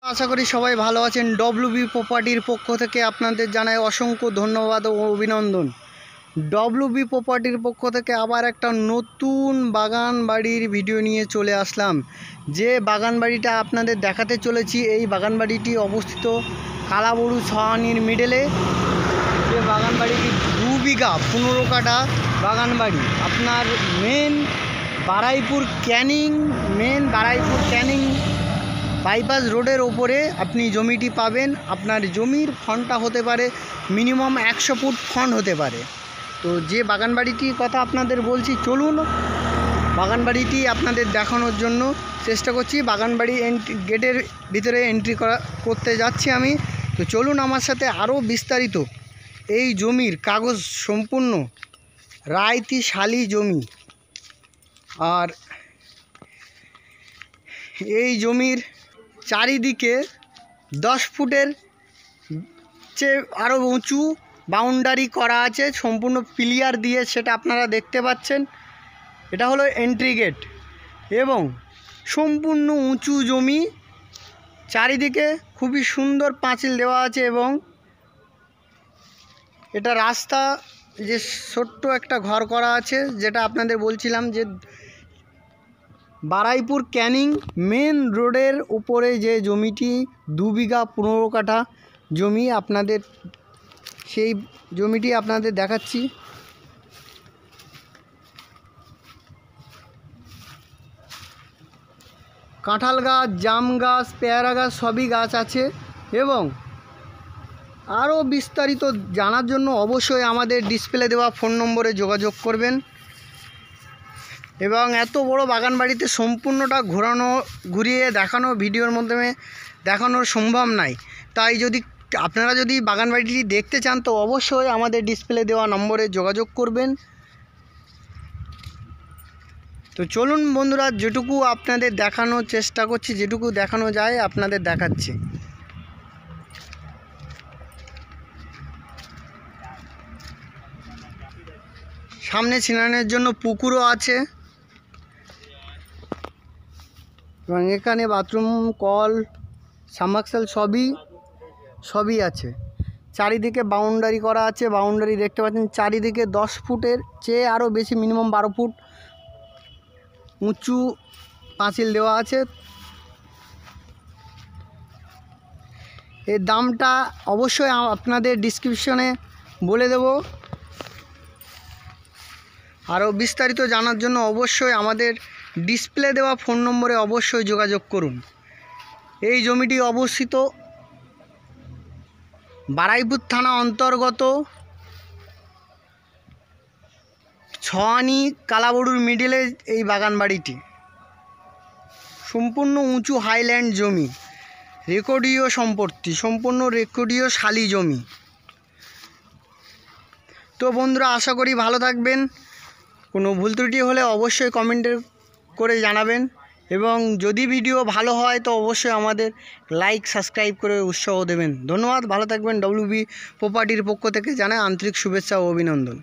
আশা করি সবাই ভালো আছেন। ডব্লিউবি প্রপার্টির পক্ষ থেকে আপনাদের জানাই অসংখ্য ধন্যবাদ ও অভিনন্দন। ডব্লিউবি প্রপার্টির পক্ষ থেকে আবার একটা নতুন বাগান বাড়ির ভিডিও নিয়ে চলে আসলাম। যে বাগান বাড়িটা আপনাদের দেখাতে চলেছি, এই বাগান বাড়িটি অবস্থিত কালাবড়ু ছহানির মিডলে। যে বাগান বাড়িটি 2 বিঘা 15 কাঠা বাগান বাড়ি। আপনার বারাইপুর ক্যানিং বাইপাস রোডের ওপরে আপনি জমিটি পাবেন। আপনার জমির ফন্টটা হতে পারে মিনিমাম 100 ফুট ফন্ট হতে পারে। তো যে বাগান বাড়িটির কথা আপনাদের বলছি, চলুন বাগান বাড়িটি আপনাদের দেখানোর জন্য চেষ্টা করছি। বাগান বাড়ি গেটের ভিতরে এন্ট্রি করতে যাচ্ছি আমি। তো চলুন আমার সাথে আরও বিস্তারিত। এই জমির কাগজ সম্পূর্ণ রায়তি শালি জমি। আর এই জমির চারিদিকে 10 ফুটের চেয়ে আরও উঁচু বাউন্ডারি করা আছে, সম্পূর্ণ পিলিয়ার দিয়ে, সেটা আপনারা দেখতে পাচ্ছেন। এটা হলো এন্ট্রি গেট এবং সম্পূর্ণ উঁচু জমি, চারিদিকে খুবই সুন্দর পাঁচিল দেওয়া আছে। এবং এটা রাস্তা, যে ছোট্ট একটা ঘর করা আছে, যেটা আপনাদের বলছিলাম যে বারাইপুর ক্যানিং মেন রোডের উপরে যে জমিটি 2 বিঘা 15 কাঠা জমি, আপনাদের সেই জমিটি আপনাদের দেখাচ্ছি। কাঁঠাল গাছ, জাম গাছ, পেয়ারা গাছ সবই গাছ আছে। এবং আরও বিস্তারিত জানার জন্য অবশ্যই আমাদের ডিসপ্লে দেওয়া ফোন নম্বরে যোগাযোগ করবেন। এবং এত বড় বাগান বাড়িতে সম্পূর্ণটা ঘুরিয়ে দেখানো ভিডিওর মাধ্যমে দেখানো সম্ভব নয়। তাই আপনারা যদি বাগান বাড়িটি দেখতে চান, তো অবশ্যই আমাদের ডিসপ্লে দেওয়া নম্বরে যোগাযোগ করবেন। তো চলুন বন্ধুরা, যেটুকু আপনাদের দেখানোর চেষ্টা করছি, যেটুকু দেখানো যায় আপনাদের দেখাচ্ছি। সামনে স্নানের জন্য পুকুরও আছে এবং এখানে বাথরুম, কল, সাবমার্সিবল সবই আছে। চারিদিকে বাউন্ডারি করা আছে। বাউন্ডারি দেখতে পাচ্ছেন, চারিদিকে 10 ফুটের চেয়ে আরও বেশি, মিনিমাম 12 ফুট উঁচু পাঁচিল দেওয়া আছে। এর দামটা অবশ্যই আপনাদের ডিসক্রিপশনে বলে দেব। আরও বিস্তারিত জানার জন্য অবশ্যই আমাদের ডিসপ্লে দেওয়া ফোন নম্বরে অবশ্যই যোগাযোগ করুন। এই জমিটি অবস্থিত বারাইপুর থানা অন্তর্গত ছহানি কালাবড়ুর মিডিলে এই বাগান বাড়িটি। সম্পূর্ণ উঁচু হাইল্যান্ড জমি, রেকর্ডীয় সম্পত্তি, সম্পূর্ণ রেকর্ডীয় শালি জমি। তো বন্ধুরা, আশা করি ভালো থাকবেন। কোনো ভুল ত্রুটি হলে অবশ্যই কমেন্টে করে জানাবেন। এবং যদি ভিডিও ভালো হয় তো অবশ্যই আমাদের লাইক, সাবস্ক্রাইব করে উৎসাহ দেবেন। ধন্যবাদ, ভালো থাকবেন। ডব্লিউবি প্রপার্টির পক্ষ থেকে জানাই আন্তরিক শুভেচ্ছা ও অভিনন্দন।